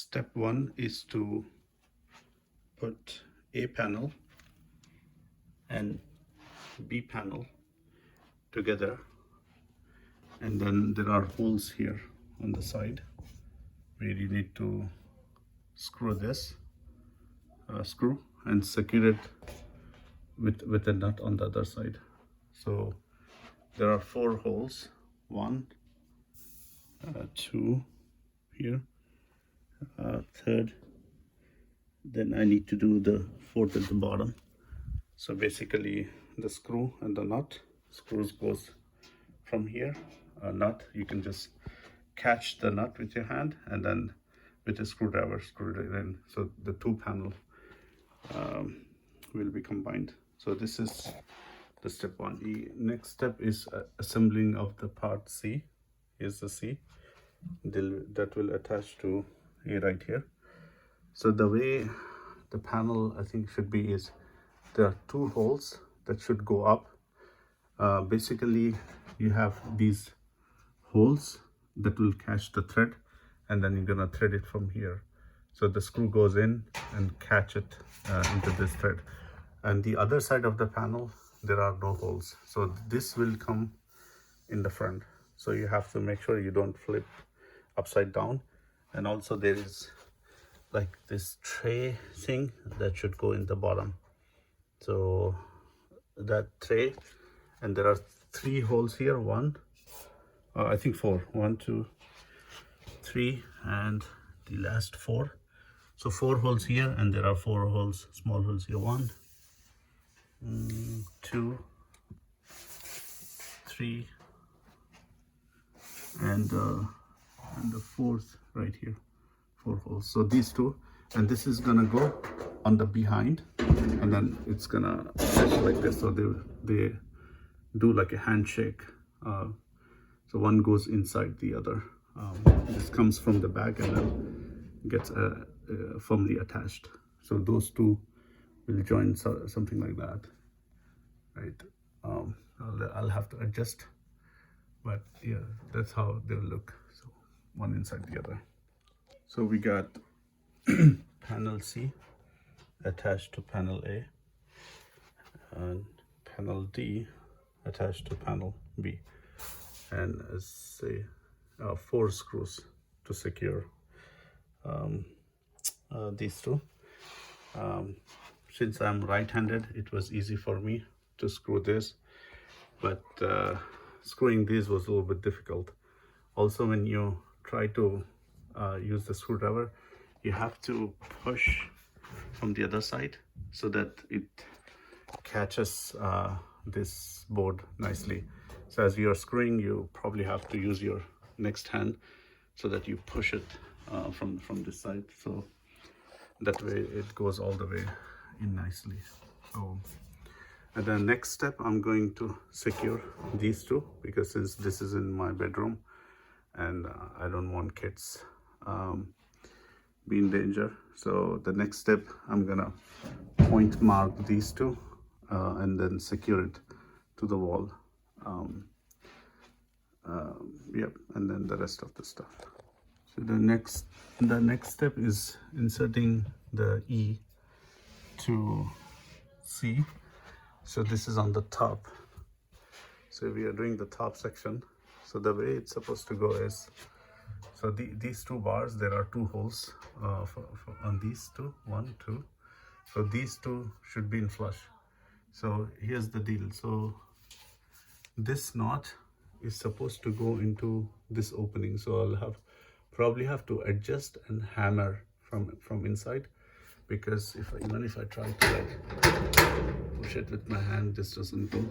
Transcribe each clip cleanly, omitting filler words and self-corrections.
Step one is to put A panel and B panel together, and then there are holes here on the side where you need to screw this screw and secure it with a nut on the other side. So there are 4 holes, 1, 2 here, third, then I need to do the 4th at the bottom. So basically the screw and the nut, screws goes from here, a nut, you can just catch the nut with your hand and then with a screwdriver screw it in, so the 2 panel will be combined. So this is the step 1. The next step is assembling of the part C. Here's the C that will attach to A right here. So the way the panel I think should be is there are 2 holes that should go up. Basically you have these holes that will catch the thread, and then you're gonna thread it from here. So the screw goes in and catch it into this thread. And the other side of the panel, there are no holes. So this will come in the front. So you have to make sure you don't flip upside down. And also there is like this tray thing that should go in the bottom. So that tray, and there are 3 holes here, I think 4, 1, 2, 3, and the last 4. So 4 holes here, and there are 4 holes, small holes here, 1, 2, 3, and the 4th right here, 4 holes. So these 2, and this is gonna go on the behind, and then it's gonna attach like this. So they do like a handshake. So one goes inside the other. This comes from the back and then gets firmly attached. So those 2 will join, something like that, right? I'll have to adjust, but yeah, that's how they'll look. So one inside the other. So we got panel C attached to panel A, and panel D attached to panel B, and say 4 screws to secure these 2. Since I'm right-handed, it was easy for me to screw this, but screwing these was a little bit difficult. Also, when you try to use the screwdriver, you have to push from the other side so that it catches this board nicely. So as you are screwing, you probably have to use your next hand so that you push it from this side, so that way it goes all the way in nicely. So and the next step, I'm going to secure these 2, because since this is in my bedroom and I don't want kids be in danger. So the next step, I'm gonna point mark these 2 and then secure it to the wall. Yep, and then the rest of the stuff. So the next step is inserting the E to C. So this is on the top. So we are doing the top section. So the way it's supposed to go is, so these 2 bars, there are 2 holes on these 2, 1, 2. So these 2 should be in flush. So here's the deal. So this knot is supposed to go into this opening. So I'll probably have to adjust and hammer from inside, because even if I try to like push it with my hand, this doesn't go,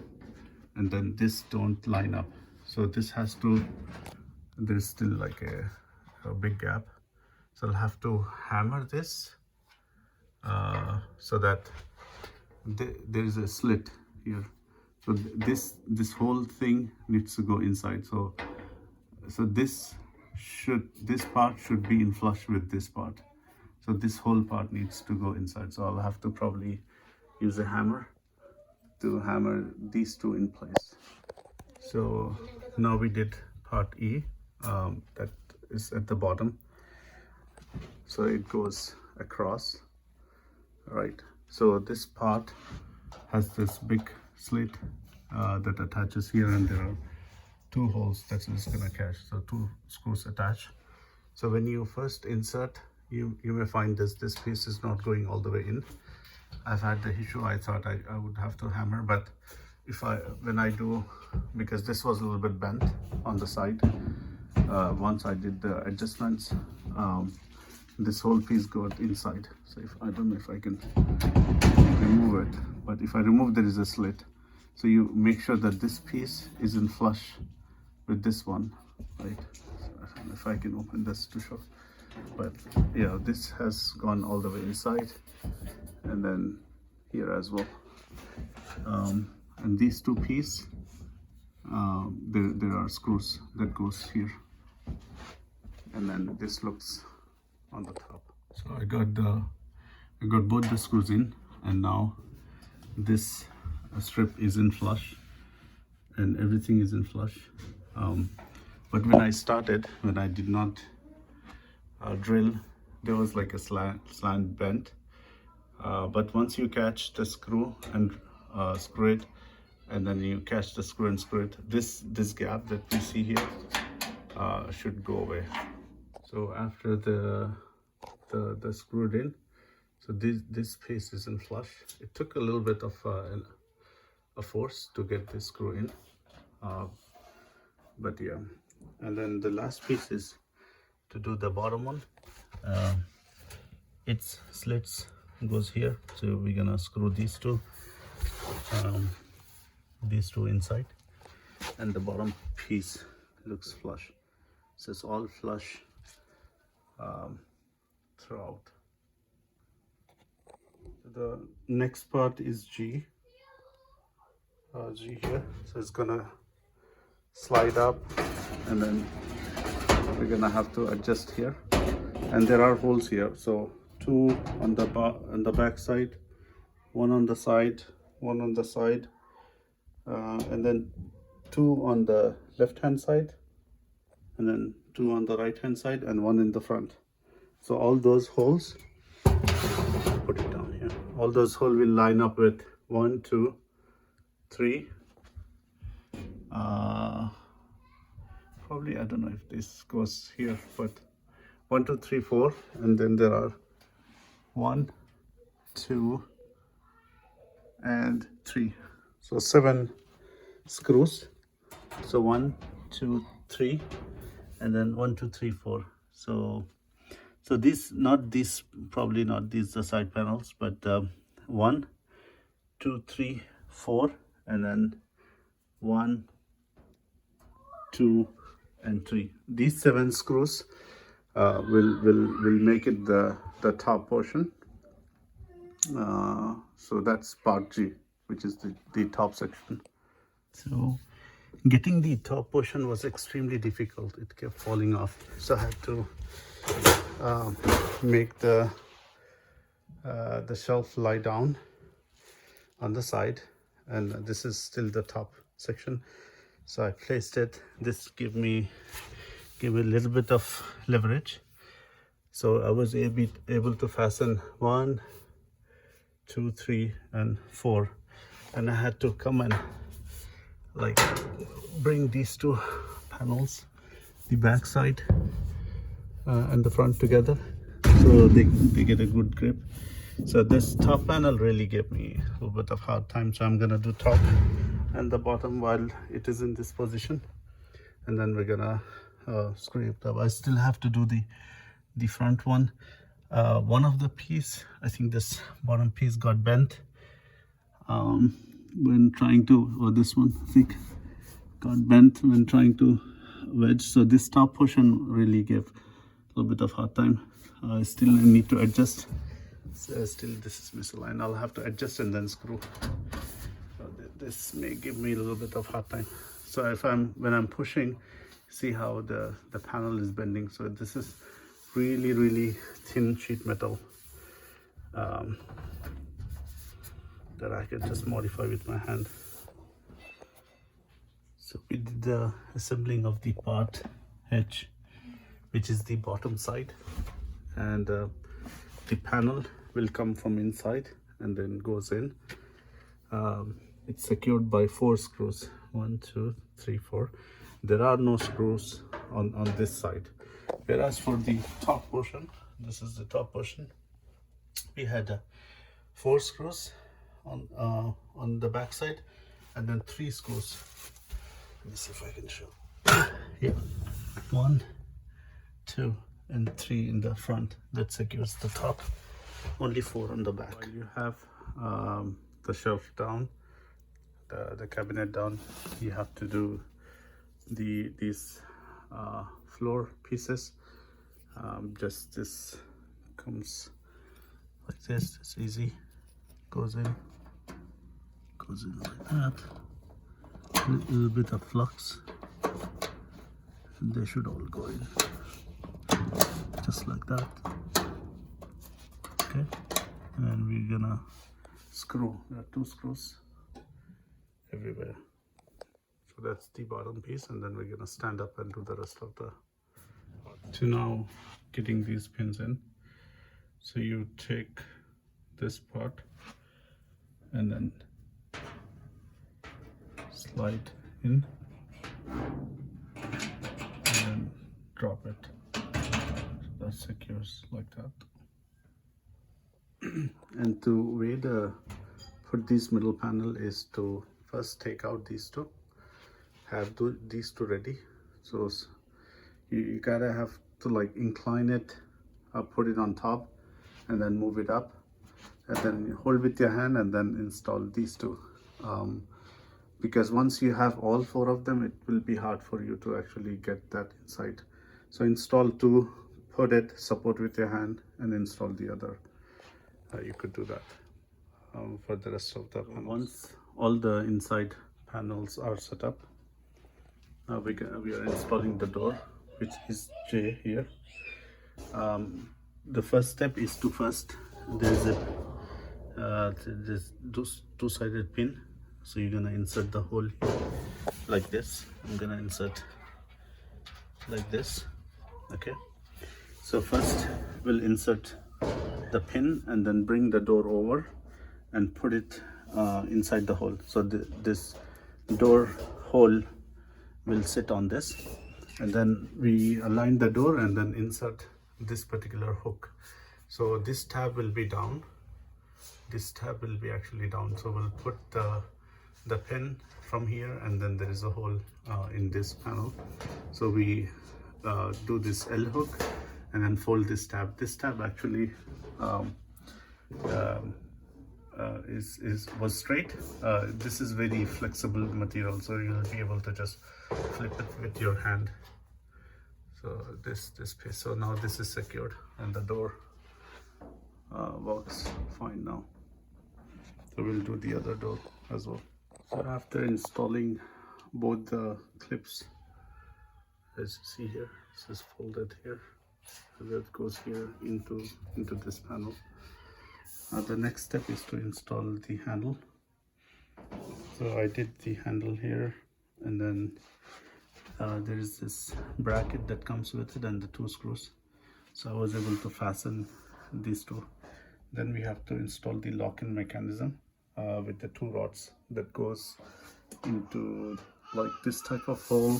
and then this don't line up. So this has to, there's still like a big gap. So I'll have to hammer this so that there is a slit here. So this whole thing needs to go inside. So this part should be in flush with this part. So this whole part needs to go inside. So I'll have to probably use a hammer to hammer these 2 in place. So now we did part E, that is at the bottom. so it goes across, right? So this part has this big slit that attaches here, and there are two holes that is going to catch, so two screws attached. So when you first insert, you may find this piece is not going all the way in. I've had the issue. I thought I would have to hammer, but when I do, because this was a little bit bent on the side, once I did the adjustments, this whole piece got inside. So I don't know if I can remove it, but if I remove, there is a slit. So you make sure that this piece isn't flush with this one, right? So I don't know if I can open this to show, but yeah, this has gone all the way inside, and then here as well. And these two pieces, there are screws that goes here, and then this looks on the top. So I got both the screws in, and now this strip is in flush, and everything is in flush. But when I started, when I did not drill, there was like a slant bent. But once you catch the screw and screw it, and then you catch the screw and screw it, this gap that we see here should go away. So after the screwed in, so this piece is in flush. It took a little bit of a force to get this screw in, but yeah. And then the last piece is to do the bottom one. Its slits goes here, so we're gonna screw these two inside, and the bottom piece looks flush. So it's all flush throughout. The next part is G here, so it's gonna slide up, and then we're gonna have to adjust here, and there are holes here, so two on the back side, one on the side, and then two on the left hand side, and then two on the right hand side, and one in the front. So all those holes, put it down here, all those holes will line up with 1, 2, 3, probably, I don't know if this goes here, but 1, 2, 3, 4, and then there are 1, 2, and 3. So 7 screws. So 1, 2, 3, and then 1, 2, 3, 4. So these, probably not these the side panels, but 1, 2, 3, 4, and then 1, 2, and 3. These 7 screws will make it the top portion. So that's part G, which is the top section. So getting the top portion was extremely difficult. It kept falling off, so I had to make the shelf lie down on the side, and this is still the top section. So I placed it. This gave me a little bit of leverage, so I was able to fasten 1, 2, 3, and 4, and I had to come and like bring these two panels, the back side and the front together, so they get a good grip. So this top panel really gave me a little bit of hard time, so I'm gonna do top and the bottom while it is in this position, and then we're gonna screw it up. I still have to do the front one. One of the piece, I think this bottom piece got bent when trying to, or this one I think got bent when trying to wedge. So this top portion really gave a little bit of hard time. Still need to adjust. So still this is misaligned. I'll have to adjust and then screw. So this may give me a little bit of hard time. So when I'm pushing, see how the panel is bending. So this is really thin sheet metal that I can just modify with my hand. So we did the assembling of the part H, which is the bottom side, and the panel will come from inside and then goes in. It's secured by 4 screws. 1, 2, 3, 4. There are no screws on this side, whereas for the top portion, this is the top portion, we had 4 screws on the back side, and then 3 screws. Let me see if I can show. Yeah, 1, 2, and 3 in the front. That secures the top. Only 4 on the back. While you have the shelf down, the cabinet down, you have to do these floor pieces. Just this comes like this. It's easy. Goes in like that. A little bit of flux, and they should all go in just like that. Okay, and we're gonna screw. There are 2 screws everywhere. So that's the bottom piece, and then we're gonna stand up and do the rest of the. So now getting these pins in. So you take this part and then slide in and then drop it. So that secures like that. And the way to put this middle panel is to first take out these 2, have these 2 ready. So you gotta have to like incline it, put it on top, and then move it up, and then hold with your hand and then install these 2. Because once you have all 4 of them, it will be hard for you to actually get that inside. So install 2, put it, support with your hand, and install the other. You could do that for the rest of the panels. Once all the inside panels are set up, we are installing the door, which is J here. The first step is to there's this 2-sided pin. So you're gonna insert the hole here like this. I'm gonna insert like this. Okay, so first we'll insert the pin and then bring the door over and put it inside the hole. So this door hole will sit on this, and then we align the door and then insert this particular hook. So this tab will be down. This tab will be actually down. So we'll put the pin from here, and then there is a hole in this panel. So we do this L hook and then fold this tab. This tab actually was straight. This is very flexible material, so you'll be able to just flip it with your hand. So this piece. So now this is secured, and the door works fine now. So we'll do the other door as well. So after installing both the clips, as you see here, this is folded here, so that goes here into this panel. The next step is to install the handle. So I did the handle here, and then there is this bracket that comes with it and the 2 screws. So I was able to fasten these 2. Then we have to install the lock-in mechanism with the 2 rods that goes into like this type of hole,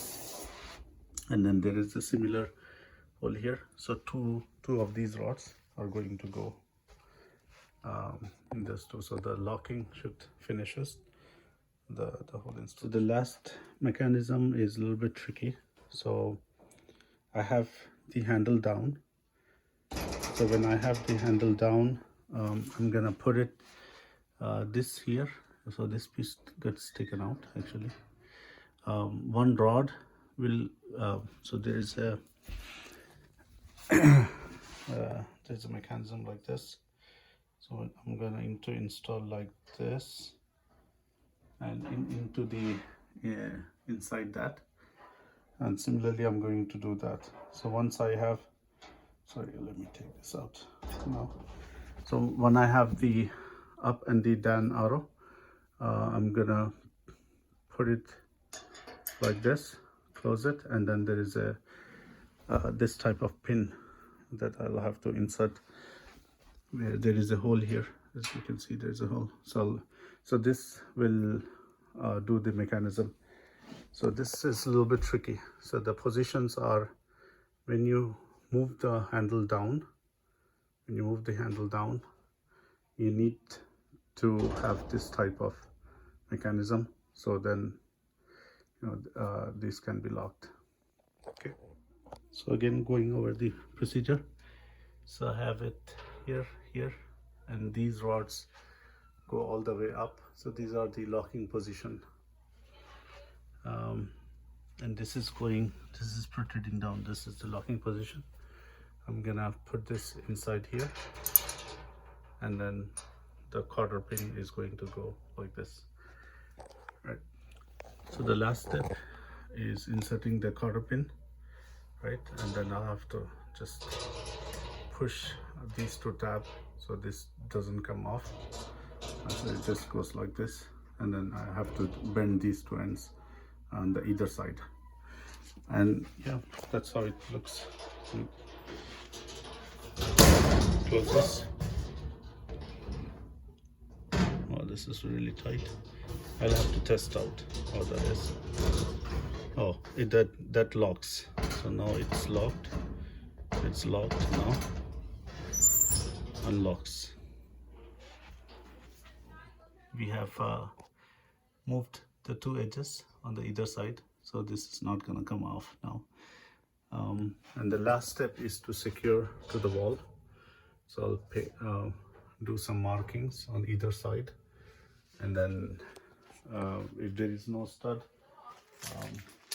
and then there is a similar hole here. So two of these rods are going to go in this too. So the locking should finishes the whole install. So the last mechanism is a little bit tricky. So I have the handle down. So when I have the handle down, I'm gonna put it this here. So this piece gets taken out actually. One rod will so there is a there's a mechanism like this. So I'm going to install like this, and into the inside that, and similarly I'm going to do that. So once I have, sorry, let me take this out now. So when I have the up and the down arrow, I'm gonna put it like this, close it, and then there is a this type of pin that I'll have to insert where there is a hole here. As you can see, there's a hole. So this will do the mechanism. So this is a little bit tricky. So the positions are, when you move the handle down, you need to have this type of mechanism, so then this can be locked. Okay, so again, going over the procedure. So I have it here, and these rods go all the way up. So these are the locking position, and this is protruding down. This is the locking position. I'm gonna put this inside here, and then the cotter pin is going to go like this, right? So the last step is inserting the cotter pin, right? And then I'll have to just push these two tabs so this doesn't come off. And so it just goes like this, and then I have to bend these two ends on the either side. And yeah, that's how it looks. Close this. Oh, this is really tight. I'll have to test out how that is. Oh, that locks. So now it's locked. It's locked now. Unlocks. We have moved the two edges on the either side, so this is not gonna come off now. And the last step is to secure to the wall. So I'll do some markings on either side, and then if there is no stud,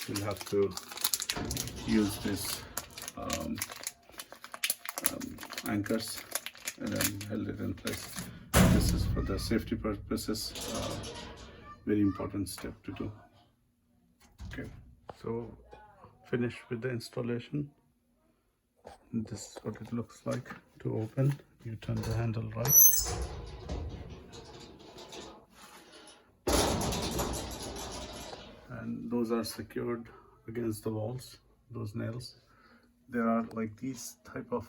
we'll have to use this anchors, and then held it in place. This is for the safety purposes, very important step to do. Okay, so finish with the installation. This is what it looks like to open. You turn the handle right, and those are secured against the walls, those nails. There are like these type of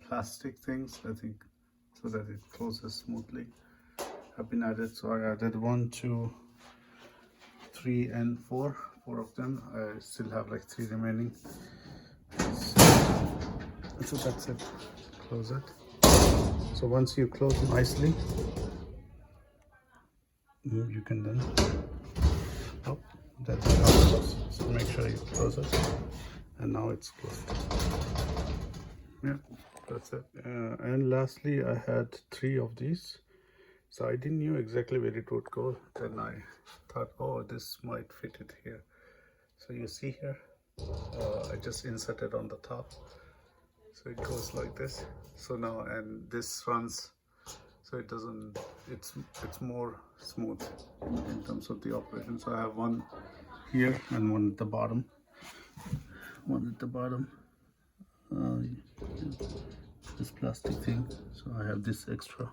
plastic things, I think, so that it closes smoothly, have been added. So I added 1, 2, 3, and 4 of them. I still have like 3 remaining. So that's it. Close it. So once you close it nicely, you can then, oh, that's how it goes. So make sure you close it, and now it's closed. Yeah, that's it. And lastly, I had 3 of these, so I didn't know exactly where it would go. Then I thought, oh, this might fit it here. So you see here, I just inserted on the top, so it goes like this. So now, and this runs, so it doesn't, it's more smooth in terms of the operation. So I have one here and one at the bottom. This plastic thing, so I have this extra.